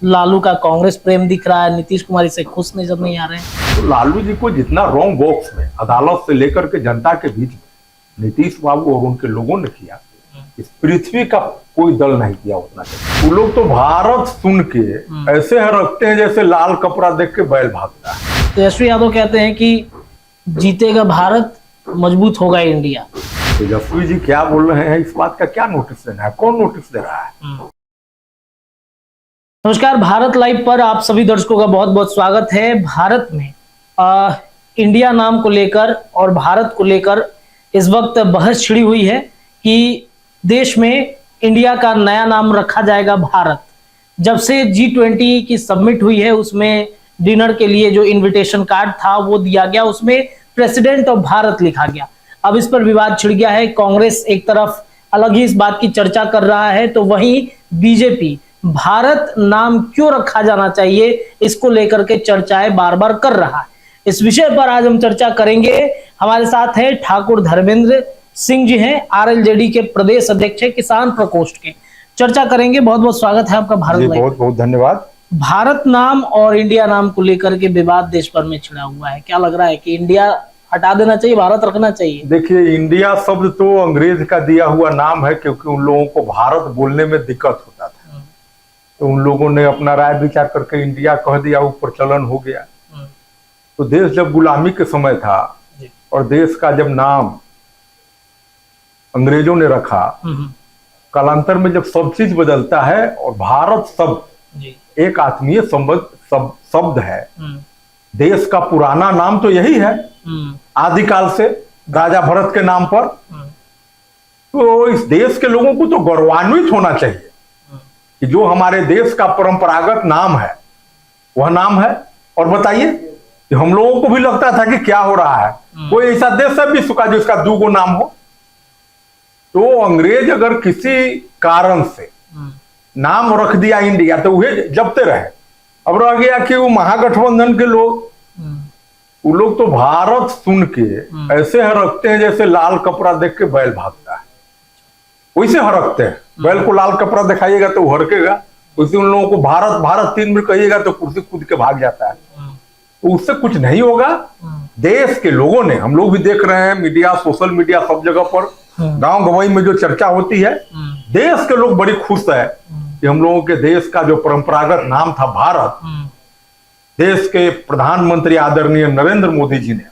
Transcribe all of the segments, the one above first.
लालू का कांग्रेस प्रेम दिख रहा है, नीतीश कुमार इससे खुश नजर नहीं आ रहे हैं। तो लालू जी को जितना रॉन्ग बॉक्स में अदालत से लेकर के जनता के बीच में नीतीश बाबू और उनके लोगों ने किया, इस पृथ्वी का कोई दल नहीं किया उतना। वो लोग तो भारत सुन के ऐसे रखते हैं जैसे लाल कपड़ा देख के बैल भागता है। तेजस्वी यादव कहते हैं कि जीतेगा भारत, मजबूत होगा इंडिया। तेजस्वी जी क्या बोल रहे हैं, इस बात का क्या नोटिस देना है? कौन नोटिस दे रहा है? नमस्कार, भारत लाइव पर आप सभी दर्शकों का बहुत बहुत स्वागत है। भारत में इंडिया नाम को लेकर और भारत को लेकर इस वक्त बहस छिड़ी हुई है कि देश में इंडिया का नया नाम रखा जाएगा भारत। जब से G20 की सबमिट हुई है, उसमें डिनर के लिए जो इनविटेशन कार्ड था वो दिया गया, उसमें प्रेसिडेंट ऑफ भारत लिखा गया। अब इस पर विवाद छिड़ गया है। कांग्रेस एक तरफ अलग ही इस बात की चर्चा कर रहा है, तो वहीं बीजेपी भारत नाम क्यों रखा जाना चाहिए, इसको लेकर के चर्चाएं बार बार कर रहा है। इस विषय पर आज हम चर्चा करेंगे। हमारे साथ है ठाकुर धर्मेंद्र सिंह जी हैं, आरएलजेडी के प्रदेश अध्यक्ष है, किसान प्रकोष्ठ के। चर्चा करेंगे। बहुत बहुत स्वागत है आपका भारत लाइव। बहुत बहुत धन्यवाद। भारत नाम और इंडिया नाम को लेकर के विवाद देश भर में छिड़ा हुआ है। क्या लग रहा है कि इंडिया हटा देना चाहिए, भारत रखना चाहिए? देखिए, इंडिया शब्द तो अंग्रेज का दिया हुआ नाम है, क्योंकि उन लोगों को भारत बोलने में दिक्कत होता था, तो उन लोगों ने अपना राय विचार करके इंडिया कह दिया, वो प्रचलन हो गया। तो देश जब गुलामी के समय था और देश का जब नाम अंग्रेजों ने रखा, कालांतर में जब सब चीज बदलता है और भारत शब्द एक आत्मीय शब्द है। देश का पुराना नाम तो यही है, आदिकाल से राजा भरत के नाम पर। तो इस देश के लोगों को तो गौरवान्वित होना चाहिए कि जो हमारे देश का परंपरागत नाम है वह नाम है। और बताइए कि हम लोगों को भी लगता था कि क्या हो रहा है, कोई ऐसा देश है विश्व का जिसका दूगो नाम हो। तो अंग्रेज अगर किसी कारण से नाम रख दिया इंडिया, तो वह जपते रहे। अब रह गया कि वो महागठबंधन के लोग, वो लोग तो भारत सुन के ऐसे हरकते हैं जैसे लाल कपड़ा देख के बैल भागता है, वैसे हरकते हैं। बैल को लाल कपड़ा दिखाइएगा तो वो हरकेगा, वैसे उन लोगों को भारत भारत 3 मिनट कहिएगा तो कुर्सी कूद के भाग जाता है। तो उससे कुछ नहीं होगा। देश के लोगों ने, हम लोग भी देख रहे हैं, मीडिया, सोशल मीडिया, सब जगह पर गांव गवाई में जो चर्चा होती है, देश के लोग बड़ी खुश है कि हम लोगों के देश का जो परंपरागत नाम था भारत, देश के प्रधानमंत्री आदरणीय नरेंद्र मोदी जी ने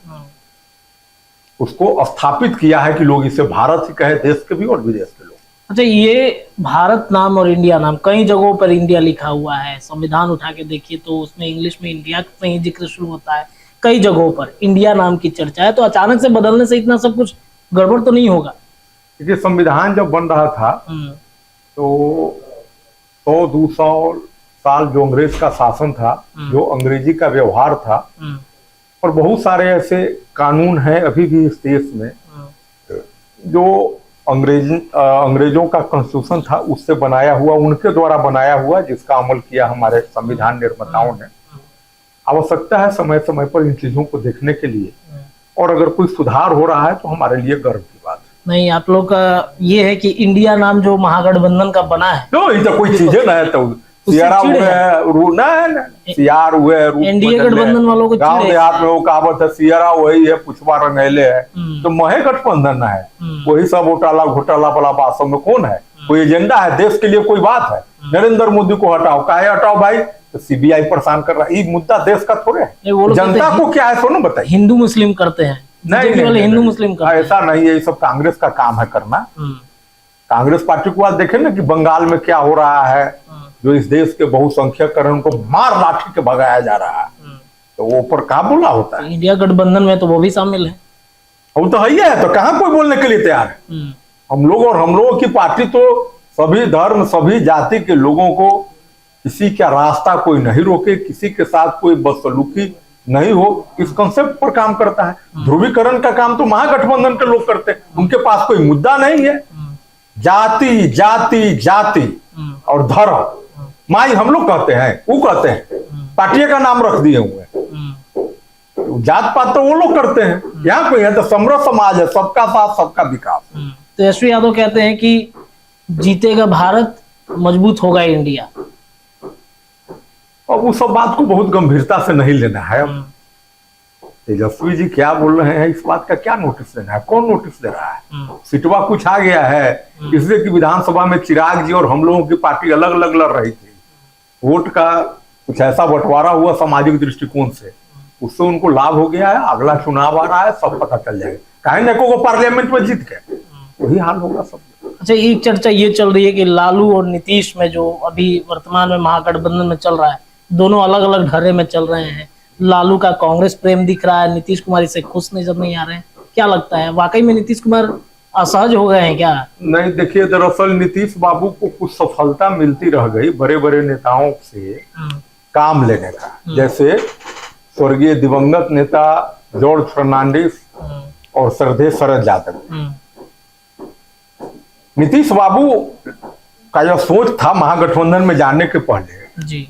उसको स्थापित किया है कि लोग इसे भारत ही कहे, देश के भी और विदेश के लोग। अच्छा, ये भारत नाम और इंडिया नाम, कई जगहों पर इंडिया लिखा हुआ है। संविधान उठा के देखिए तो उसमें इंग्लिश में इंडिया से ही जिक्र शुरू होता है। कई जगहों पर इंडिया नाम की चर्चा है, तो अचानक से बदलने से इतना सब कुछ गड़बड़ तो नहीं होगा? देखिए, संविधान जब बन रहा था तो 100-200 साल जो अंग्रेज का शासन था, जो अंग्रेजी का व्यवहार था, और बहुत सारे ऐसे कानून हैं अभी भी इस देश में जो अंग्रेजों का कॉन्स्टिट्यूशन था उससे बनाया हुआ, उनके द्वारा बनाया हुआ, जिसका अमल किया हमारे संविधान निर्माताओं ने। आवश्यकता है समय समय पर इन चीजों को देखने के लिए, और अगर कोई सुधार हो रहा है तो हमारे लिए गर्व की बात है। नहीं, आप लोग का ये है कि इंडिया नाम जो महागठबंधन का बना है, तो ये तो कोई चीज है ना, तो सियारा हुए, सियार हुए, एनडीए गठबंधन वालों को गांव देहात में वो कहावत है, सियारा वही है, पुछवा रंगैले है। तो महे गठबंधन है, वही सब घोटाला घोटाला वाला बातों में कौन है? कोई एजेंडा है देश के लिए, कोई बात है? नरेंद्र मोदी को हटाओ, काहे हटाओ भाई? तो सीबीआई परेशान कर रहा है। ये मुद्दा देश का थोड़े है, जनता को क्या है, सो ना बताइए। हिंदू मुस्लिम करते हैं, नहीं, हिंदू मुस्लिम करते हैं। ऐसा नहीं है, ये सब कांग्रेस का काम है करना। कांग्रेस पार्टी को आज देखे ना कि बंगाल में क्या हो रहा है, जो इस देश के बहुसंख्यक हैं उनको मार लाठी के भगाया जा रहा है, तो वो ऊपर कहाँ बोला होता है? इंडिया गठबंधन में तो वो भी शामिल है। वो तो है, तो कहाँ कोई बोलने के लिए तैयार है? हम लोग, और हम लोगों की पार्टी तो सभी धर्म, सभी जाति के लोगों को, किसी का रास्ता कोई नहीं रोके, किसी के साथ कोई बदसलूकी नहीं हो, इस कंसेप्ट पर काम करता है। ध्रुवीकरण का काम तो महागठबंधन के लोग करते हैं, उनके पास कोई मुद्दा नहीं है। जाति जाति जाति और धर्म माई हम लोग कहते हैं, वो कहते हैं, पार्टी का नाम रख दिए हुए हैं। जात पात तो वो लोग करते हैं, यहाँ कोई है तो समृद्ध समाज है, सबका साथ सबका विकास। तेजस्वी यादव कहते हैं कि जीतेगा भारत, मजबूत होगा इंडिया। और वो सब बात को बहुत गंभीरता से नहीं लेना है। अब तेजस्वी जी क्या बोल रहे हैं इस बात का क्या नोटिस लेना है? कौन नोटिस ले रहा है? सिटवा कुछ आ गया है इसलिए कि विधानसभा में चिराग जी और हम लोगों की पार्टी अलग अलग लड़ रही थी, वोट का कुछ ऐसा बंटवारा हुआ सामाजिक दृष्टिकोण से, उससे उनको लाभ हो गया है। अगला चुनाव आ रहा है, सब पता चल जाएगा। कहीं न को पार्लियामेंट में जीत गए, वही हाल होगा सब। अच्छा, एक चर्चा ये चल रही है कि लालू और नीतीश में जो अभी वर्तमान में महागठबंधन में चल रहा है, दोनों अलग अलग ढर्रे में चल रहे हैं। लालू का कांग्रेस प्रेम दिख रहा है, नीतीश कुमार इससे खुश नजर नहीं आ रहे हैं। क्या लगता है, वाकई में नीतीश कुमार असहज हो गए हैं क्या? नहीं, देखिए, दरअसल नीतीश बाबू को कुछ सफलता मिलती रह गई बड़े बड़े नेताओं से काम लेने का। जैसे स्वर्गीय दिवंगत नेता जॉर्ज फर्नांडिस और श्रद्धेय शरद यादव। नीतीश बाबू का यह सोच था महागठबंधन में जाने के पहले जी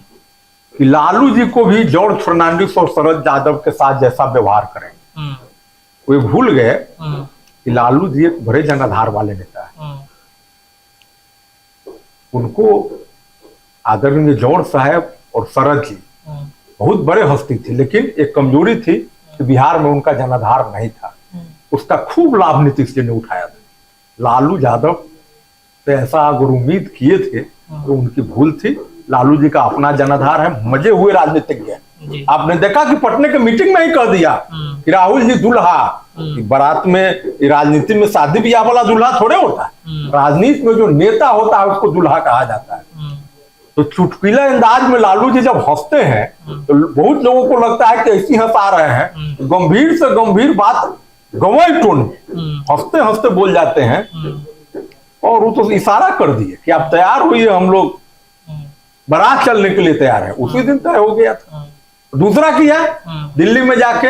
कि लालू जी को भी जॉर्ज फर्नांडिस और शरद यादव के साथ जैसा व्यवहार करेंगे। वे भूल गए कि लालू जी एक बड़े जनाधार वाले नेता है। उनको आदरणीय जॉर्ज साहब और शरद जी बहुत बड़े हस्ती थी, लेकिन एक कमजोरी थी कि बिहार में उनका जनाधार नहीं था। उसका खूब लाभ नीतीश जी ने उठाया था। लालू यादव से ऐसा अगर उम्मीद किए थे तो उनकी भूल थी। लालू जी का अपना जनाधार है, मजे हुए राजनीतिज्ञ। आपने देखा कि पटने के मीटिंग में ही कह दिया कि राहुल जी दुल्हा, बारात में राजनीति में शादी ब्याह वाला दुल्हा थोड़े होता है, राजनीति में जो नेता होता है उसको दुल्हा कहा जाता है। तो चुटकुला अंदाज में लालू जी जब हंसते हैं तो बहुत लोगों को लगता है कि ऐसी हंसा रहे हैं, गंभीर से गंभीर बात गवाई टोन हंसते हंसते बोल जाते हैं। और वो तो इशारा कर दिए कि आप तैयार हुई, हम लोग बारात चलने के लिए तैयार है। उसी दिन तय हो गया था। दूसरा किया दिल्ली में जाके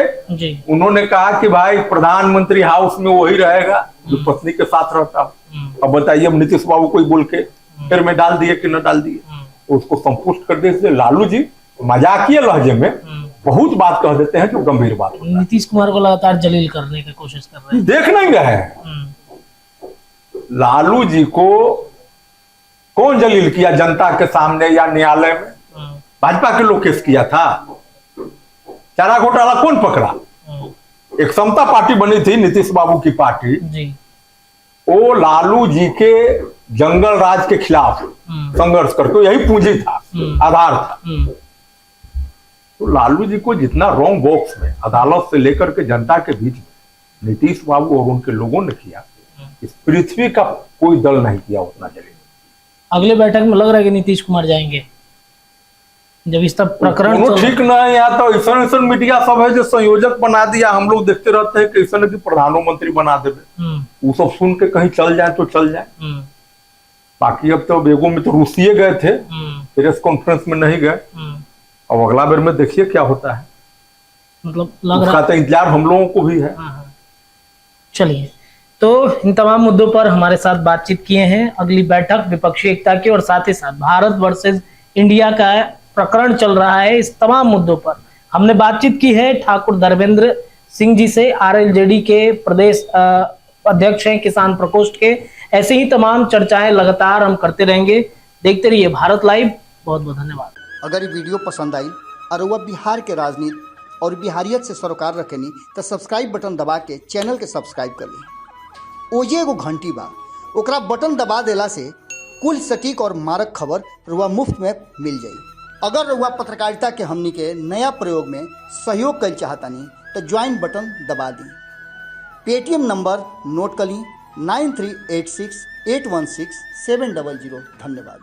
उन्होंने कहा कि भाई प्रधानमंत्री हाउस में वही रहेगा जो पत्नी के साथ रहता हूं। अब बताइए, अब नीतीश बाबू कोई बोल के फिर में डाल दिए कि न डाल दिए, तो उसको संतुष्ट कर दिए। इसलिए लालू जी मजाकिया लहजे में बहुत बात कह देते हैं जो गंभीर बात। नीतीश कुमार को लगातार जलील करने की कोशिश कर रहे हैं। देख नहीं रहे हैं लालू जी को कौन जलील किया जनता के सामने या न्यायालय में? भाजपा के लोग केस किया था। चारा घोटाला कौन पकड़ा? एक समता पार्टी बनी थी नीतीश बाबू की पार्टी जी। वो लालू जी के जंगल राज के खिलाफ संघर्ष करके, यही पूंजी था, आधार था। तो लालू जी को जितना रॉन्ग बॉक्स में अदालत से लेकर के जनता के बीच में नीतीश बाबू और उनके लोगों ने किया, इस पृथ्वी का कोई दल नहीं किया उतना जलील। अगले बैठक में लग रहा है कि नीतीश कुमार जाएंगे जब इस तब प्रकरण ठीक ना है। यहाँ तो ऐसा मीडिया सब है जो संयोजक बना दिया, हम लोग देखते रहते हैं कि ऐसा कि प्रधानमंत्री बना देवे। वो सब सुन के कहीं चल जाए तो चल जाए। बाकी अब तो बेगों में तो रूसिए गए थे, प्रेस कॉन्फ्रेंस में नहीं गए। अब अगला बार में देखिए क्या होता है। मतलब लग रहा है इंतजार हम लोगों को भी है। चलिए, तो इन तमाम मुद्दों पर हमारे साथ बातचीत किए हैं। अगली बैठक विपक्षी एकता की और साथ ही साथ भारत वर्सेस इंडिया का प्रकरण चल रहा है, इस तमाम मुद्दों पर हमने बातचीत की है ठाकुर धर्मेंद्र सिंह जी से, आरएलजेडी के प्रदेश अध्यक्ष हैं किसान प्रकोष्ठ के। ऐसे ही तमाम चर्चाएं लगातार हम करते रहेंगे। देखते रहिए भारत लाइव। बहुत बहुत धन्यवाद। अगर ये वीडियो पसंद आई और वह बिहार के राजनीति और बिहारियत से सरोकार रखेनी तो सब्सक्राइब बटन दबा के चैनल के सब्सक्राइब कर ली। ओजे एगो घंटी बा, ओकरा बटन दबा देला से कुल सटीक और मारक खबर रुआ मुफ्त में मिल जाई। अगर रुआ पत्रकारिता के हमनी के नया प्रयोग में सहयोग कर चाहतानी तो ज्वाइन बटन दबा दी। पेटीएम नंबर नोट कर ली 9386816700। धन्यवाद।